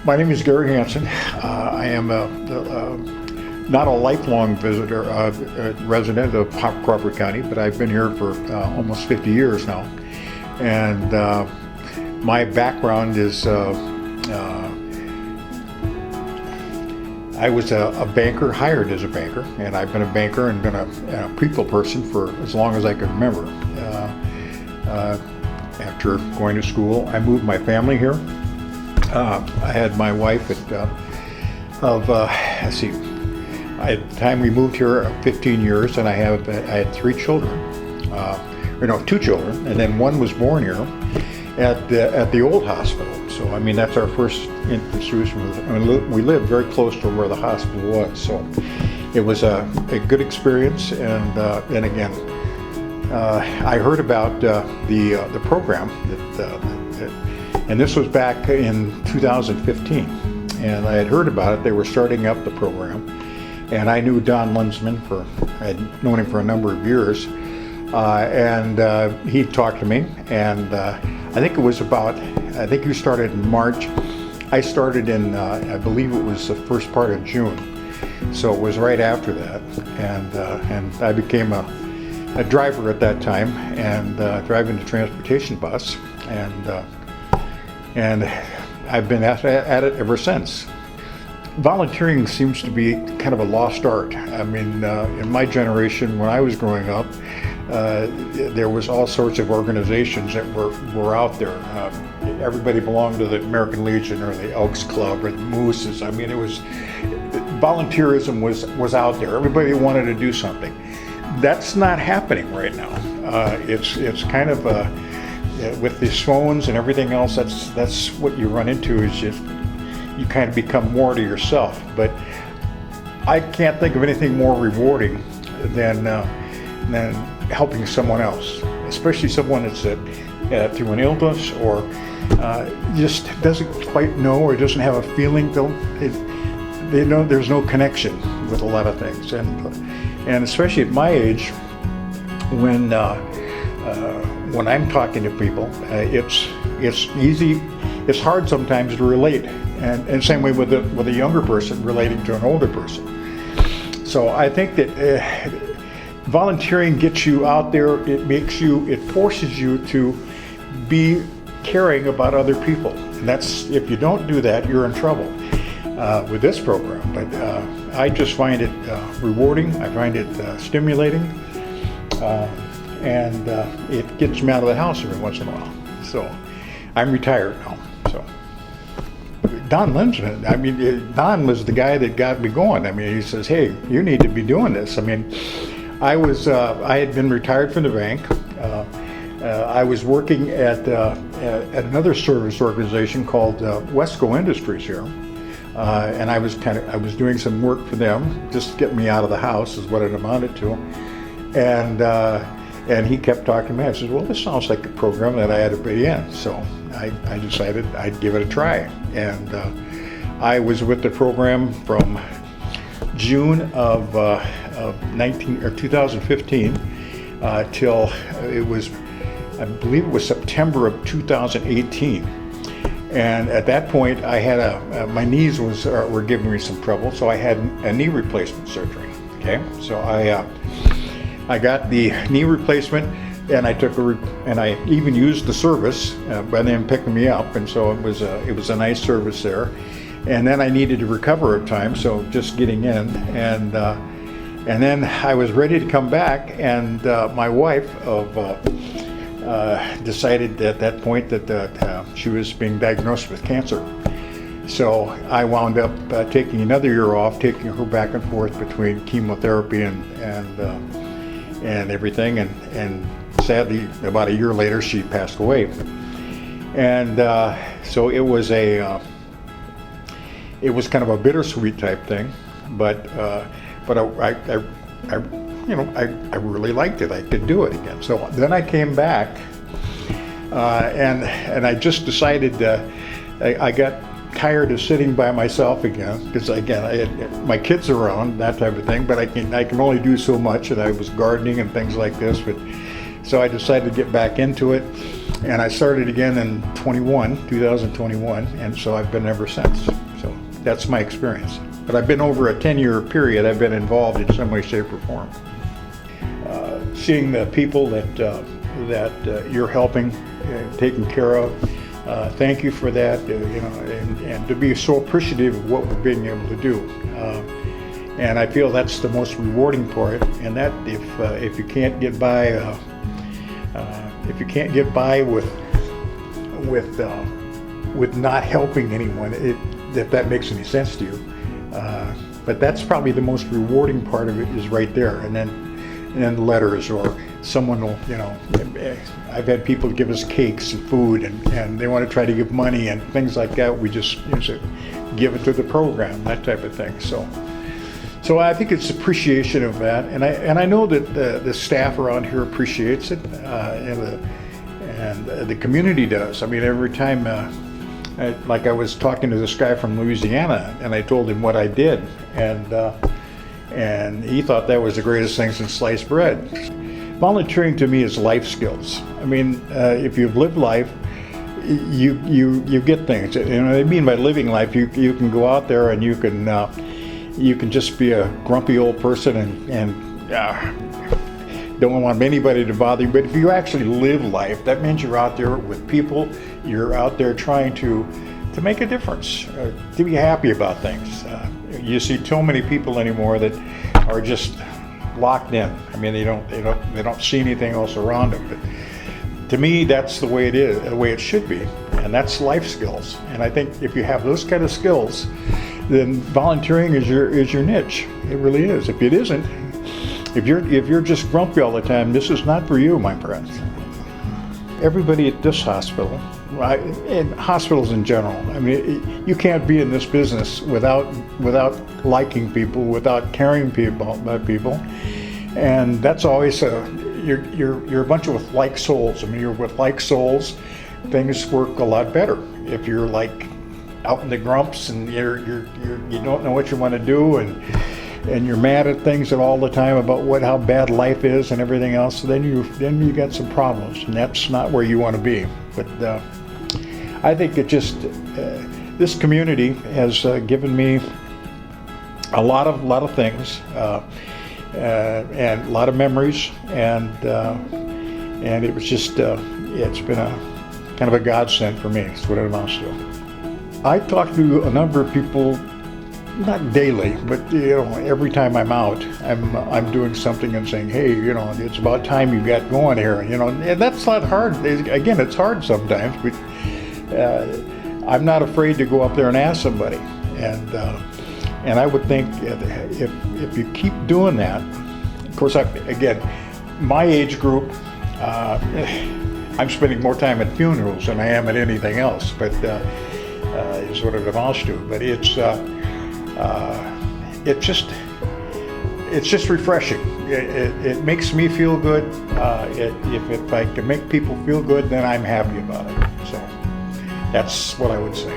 My name is Gary Hansen. I am not a lifelong visitor, resident of Crawford County, but I've been here for almost 50 years now. And my background is I was a banker, hired as a banker, and I've been a banker and been a people person for as long as I can remember. After going to school, I moved my family here. I had my wife at at the time we moved here 15 years, and I had 3 children, or no, 2 children, and then one was born here at the old hospital. So I mean, that's our first institution. We lived very close to where the hospital was, so it was a good experience. And again, I heard about the program and this was back in 2015, and I had heard about it. They were starting up the program, and I knew Don Lunsman I had known him for a number of years, and he talked to me, and I think you started in March. I started in, I believe it was the first part of June, so it was right after that, and I became a driver at that time, and driving the transportation bus, and I've been at it ever since. Volunteering seems to be kind of a lost art. I mean, in my generation, when I was growing up, there was all sorts of organizations that were out there. Everybody belonged to the American Legion or the Elks Club or the Mooses. I mean, volunteerism was out there. Everybody wanted to do something. That's not happening right now. It's kind of with these phones and everything else. That's what you run into, is you kind of become more to yourself. But I can't think of anything more rewarding than helping someone else, especially someone that's through an illness or just doesn't quite know or doesn't have a feeling. They know there's no connection with a lot of things, and especially at my age, when I'm talking to people, it's easy. It's hard sometimes to relate, and same way with a younger person relating to an older person. So I think that volunteering gets you out there. It forces you to be caring about other people. And if you don't do that, you're in trouble with this program. But I just find it rewarding. I find it stimulating. And it gets me out of the house every once in a while. So I'm retired now. So Don Lunsman, I mean, Don was the guy that got me going. I mean, he says, "Hey, you need to be doing this." I mean, I had been retired from the bank. I was working at another service organization called Wesco Industries here, and I was doing some work for them, just to get me out of the house is what it amounted to, and he kept talking to me. I said, "Well, this sounds like a program that I had to be in." So I decided I'd give it a try, and I was with the program from June of 2015 till I believe it was September of 2018. And at that point, I had my knees were giving me some trouble, so I had a knee replacement surgery. Okay, so I got the knee replacement, and I even used the service by them picking me up, and so it was a nice service there. And then I needed to recover at times, so just getting in, and then I was ready to come back, and my wife decided at that point that she was being diagnosed with cancer. So I wound up taking another year off, taking her back and forth between chemotherapy and everything, and sadly, about a year later, she passed away. And so it was kind of a bittersweet type thing, but I really liked it. I could do it again. So then I came back, and I just decided I got tired of sitting by myself again, because again I had my kids around, that type of thing. But I can only do so much, and I was gardening and things like this. So I decided to get back into it, and I started again in 2021, and so I've been ever since. So that's my experience. But I've been over a 10-year period, I've been involved in some way, shape, or form. Seeing the people that you're helping, taking care of, thank you for that, and to be so appreciative of what we're being able to do. And I feel that's the most rewarding part. And that if you can't get by, with not helping anyone, if that makes any sense to you. But that's probably the most rewarding part of it, is right there. And then letters, or someone will, I've had people give us cakes and food, and they want to try to give money and things like that. We just give it to the program, that type of thing. So I think it's appreciation of that, and I know that the staff around here appreciates it, and the community does. I mean, every time, like I was talking to this guy from Louisiana, and I told him what I did, and he thought that was the greatest thing since sliced bread. Volunteering to me is life skills. I mean, if you've lived life, you get things. And what I mean by living life, you can go out there and you can just be a grumpy old person and don't want anybody to bother you. But if you actually live life, that means you're out there with people. You're out there trying to make a difference, to be happy about things. You see too many people anymore that are just locked in. I mean, they don't see anything else around them. But to me, that's the way it is, the way it should be, and that's life skills. And I think if you have those kind of skills, then volunteering is your niche. It really is. If it isn't, if you're just grumpy all the time, this is not for you, my friends. Everybody at this hospital, and hospitals in general, I mean, you can't be in this business without liking people, without caring about people, and that's always you're a bunch of like souls. I mean, you're with like souls, things work a lot better. If you're like out in the grumps and you don't know what you want to do, and you're mad at things all the time about how bad life is and everything else, then you got some problems, and that's not where you want to be. But I think it just this community has given me a lot of things, and a lot of memories, and it was just it's been a kind of a godsend for me. That's what it amounts to. I talk to a number of people, not daily, but every time I'm out, I'm doing something and saying, hey, it's about time you got going here, and that's not hard. Again, it's hard sometimes, but I'm not afraid to go up there and ask somebody, and I would think if you keep doing that, of course, again, my age group, I'm spending more time at funerals than I am at anything else, but is what it amounts to. But it's just refreshing. It makes me feel good. If I can make people feel good, then I'm happy about it. So that's what I would say.